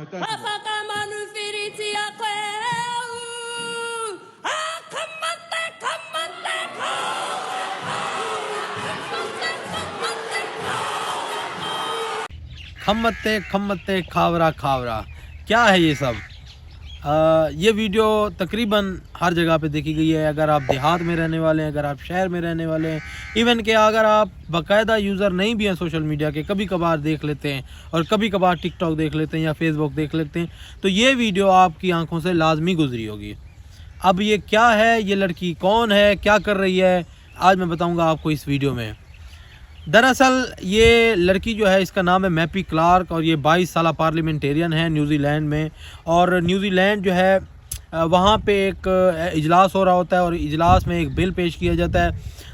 खम्मते खम्मते खावरा खावरा, क्या है ये सब? ये वीडियो तकरीबन हर जगह पे देखी गई है। अगर आप देहात में रहने वाले हैं, अगर आप शहर में रहने वाले हैं, इवन कि अगर आप बाकायदा यूज़र नहीं भी हैं सोशल मीडिया के, कभी कभार देख लेते हैं और कभी कभार टिकटॉक देख लेते हैं या फेसबुक देख लेते हैं, तो ये वीडियो आपकी आंखों से लाजमी गुजरी होगी। अब ये क्या है, ये लड़की कौन है, क्या कर रही है, आज मैं बताऊँगा आपको इस वीडियो में। दरअसल ये लड़की जो है, इसका नाम है मैपी क्लार्क और ये 22 साल पार्लियामेंटेरियन है न्यूजीलैंड में। और न्यूजीलैंड जो है वहाँ पे एक इजलास हो रहा होता है और इजलास में एक बिल पेश किया जाता है।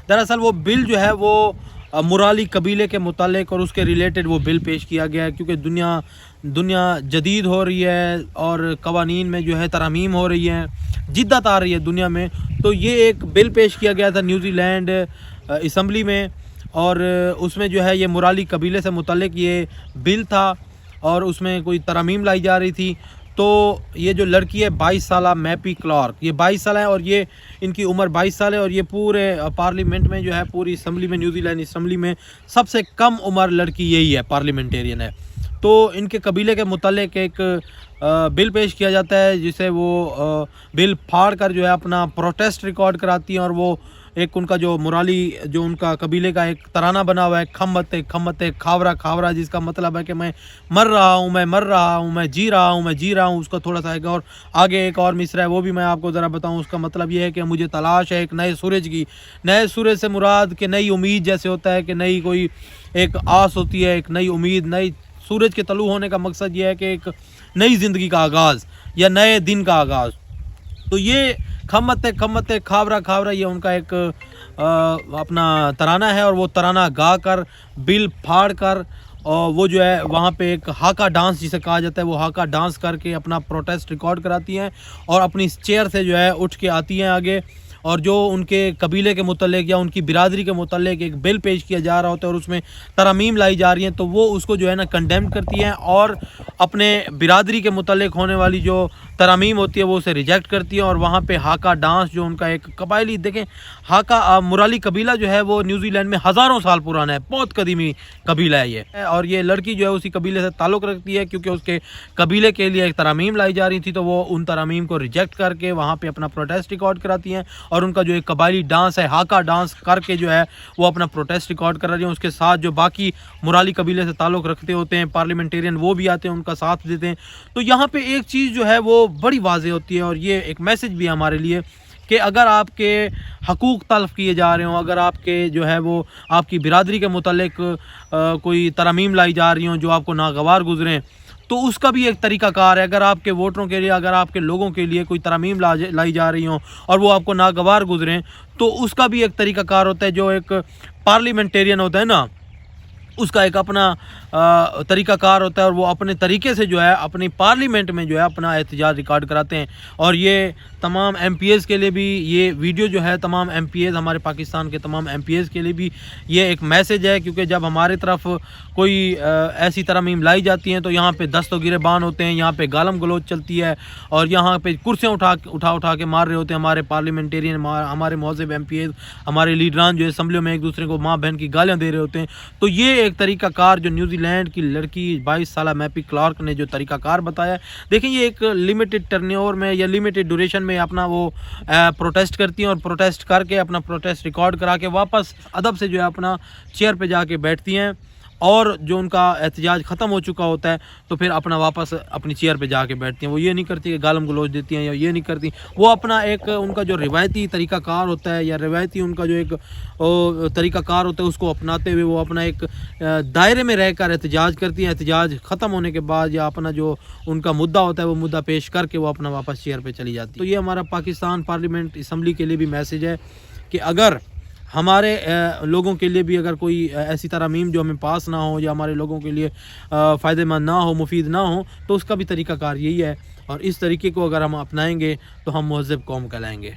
दरअसल वो बिल जो है वो मुराली कबीले के मुतालिक और उसके रिलेटेड वो बिल पेश किया गया है, क्योंकि दुनिया जदीद हो रही है और कवानीन में जो है तरमीम हो रही है, जिद्दत आ रही है दुनिया में। तो ये एक बिल पेश किया गया था न्यूजीलैंड असम्बली में और उसमें जो है ये मुराली कबीले से मुतल्लिक ये बिल था और उसमें कोई तरमीम लाई जा रही थी। तो ये जो लड़की है 22 साल मैपी क्लार्क, ये 22 साल है और ये इनकी उम्र 22 साल है और ये पूरे पार्लियामेंट में जो है, पूरी असम्बली में, न्यूजीलैंड असम्बली में सबसे कम उम्र लड़की यही है, पार्लियामेंटेरियन है। तो इनके कबीले के मुतालिक एक बिल पेश किया जाता है, जिसे वो बिल फाड़ कर जो है अपना प्रोटेस्ट रिकॉर्ड कराती हैं। और वो एक उनका जो मुराली, जो उनका कबीले का एक तराना बना हुआ है, खम्मते खम्मते खावरा खावरा, जिसका मतलब है कि मैं मर रहा हूँ, मैं मर रहा हूँ, मैं जी रहा हूँ, मैं जी रहा हूँ। उसका थोड़ा सा एक और आगे एक और मिसरा है, वो भी मैं आपको ज़रा बताऊँ। उसका मतलब ये है कि मुझे तलाश है एक नए सूरज की। नए सूरज से मुराद कि नई उम्मीद जैसे होता है कि नई कोई एक आस होती है, एक नई उम्मीद। नई सूरज के तलू होने का मकसद ये है कि एक नई ज़िंदगी का आगाज़ या नए दिन का आगाज़। तो ये खम्मते खम्मते खावरा खावरा ये उनका एक अपना तराना है और वो तराना गा कर, बिल फाड़ कर, और वो जो है वहाँ पे एक हाका डांस जिसे कहा जाता है, वो हाका डांस करके अपना प्रोटेस्ट रिकॉर्ड कराती हैं और अपनी चेयर से जो है उठ के आती हैं आगे। और जो उनके कबीले के मुतल्लिक या उनकी बिरादरी के मुतल्लिक एक बिल पेश किया जा रहा होता है और उसमें तरमीम लाई जा रही हैं, तो वो उसको जो है ना कंडेम करती हैं और अपने बिरादरी के मुतल्लिक होने वाली जो तरमीम होती है वो उसे रिजेक्ट करती है। और वहाँ पे हाका डांस, जो उनका एक कबायली, देखें हाका मुराली कबीला जो है वो न्यूजीलैंड में हज़ारों साल पुराना है, बहुत कदीमी कबीला है ये। और ये लड़की जो है उसी कबीले से ताल्लुक़ रखती है, क्योंकि उसके कबीले के लिए एक तरमीम लाई जा रही थी, तो वो उन तरमीम को रिजेक्ट करके वहाँ पर अपना प्रोटेस्ट रिकॉर्ड कराती हैं। और उनका जो एक कबायली डांस है, हाका डांस करके जो है वो अपना प्रोटेस्ट रिकॉर्ड कर रही हैं। उसके साथ जो बाकी मुराली कबीले से ताल्लुक़ रखते होते हैं पार्लियामेंटेरियन, वो भी आते हैं, उनका साथ देते हैं। तो यहाँ पे एक चीज़ जो है वो बड़ी वाज़ेह होती है और ये एक मैसेज भी है हमारे लिए कि अगर आपके हकूक़ तल्फ़ किए जा रहे हों, अगर आपके जो है वो आपकी बिरादरी के मुतालिक कोई तरमीम लाई जा रही हों जो आपको नागवार गुज़रें, तो उसका भी एक तरीक़ाकार है। अगर आपके वोटरों के लिए, अगर आपके लोगों के लिए कोई तरमीम लाई जा रही हों और वो आपको नागवार गुज़रें, तो उसका भी एक तरीक़ाकार होता है। जो एक पार्लियामेंटेरियन होता है ना, उसका एक अपना तरीक़ाकार होता है और वो अपने तरीके से जो है अपनी पार्लियामेंट में जो है अपना एहतजाज रिकॉर्ड कराते हैं। और ये तमाम MPs के लिए भी ये वीडियो जो है, तमाम MPs, हमारे पाकिस्तान के तमाम MPs के लिए भी ये एक मैसेज है, क्योंकि जब हमारी तरफ कोई ऐसी तरमीम लाई जाती हैं तो यहाँ पे दस्तों गिरेबान होते हैं, यहाँ पे गालम गलोच चलती है और यहाँ पे कुर्सियाँ उठा के मार रहे होते हैं हमारे पार्लियामेंटेरियन, हमारे महज़ब MPs, हमारे लीडरान जो असम्बलियों में एक दूसरे को माँ बहन की गालियाँ दे रहे होते हैं। तो ये एक तरीक़ाकार जो न्यूजीलैंड की लड़की 22 साल मैपी क्लार्क ने जो तरीक़ाकार बताया, देखें ये एक लिमिटेड टर्नओवर में या लिमिटेड ड्यूरेशन में अपना वो प्रोटेस्ट करती हैं और प्रोटेस्ट करके अपना प्रोटेस्ट रिकॉर्ड करा के वापस अदब से जो है अपना चेयर पे जाके बैठती हैं। और जो उनका एहतजाज ख़त्म हो चुका होता है तो फिर अपना वापस अपनी चेयर पे जाके बैठती हैं। वो ये नहीं करती कि गालम गलोच देती हैं या ये नहीं करती, वो अपना एक उनका जो रिवायती तरीक़ाकार होता है या रिवायती उनका जो एक तरीक़ाकार होता है उसको अपनाते हुए वो अपना एक दायरे में रहकर एहतजाज करती हैं। एहतजाज ख़त्म होने के बाद या अपना जो उनका मुद्दा होता है वो मुद्दा पेश करके वो अपना वापस चेयर पर चली जाती है। तो ये हमारा पाकिस्तान पार्लियामेंट असम्बली के लिए भी मैसेज है कि अगर हमारे लोगों के लिए भी अगर कोई ऐसी तरमीम जो हमें पास ना हो या हमारे लोगों के लिए फ़ायदेमंद ना हो, मुफीद ना हो, तो उसका भी तरीक़ाकार यही है। और इस तरीके को अगर हम अपनाएंगे तो हम महज़ब कौम कहलाएंगे।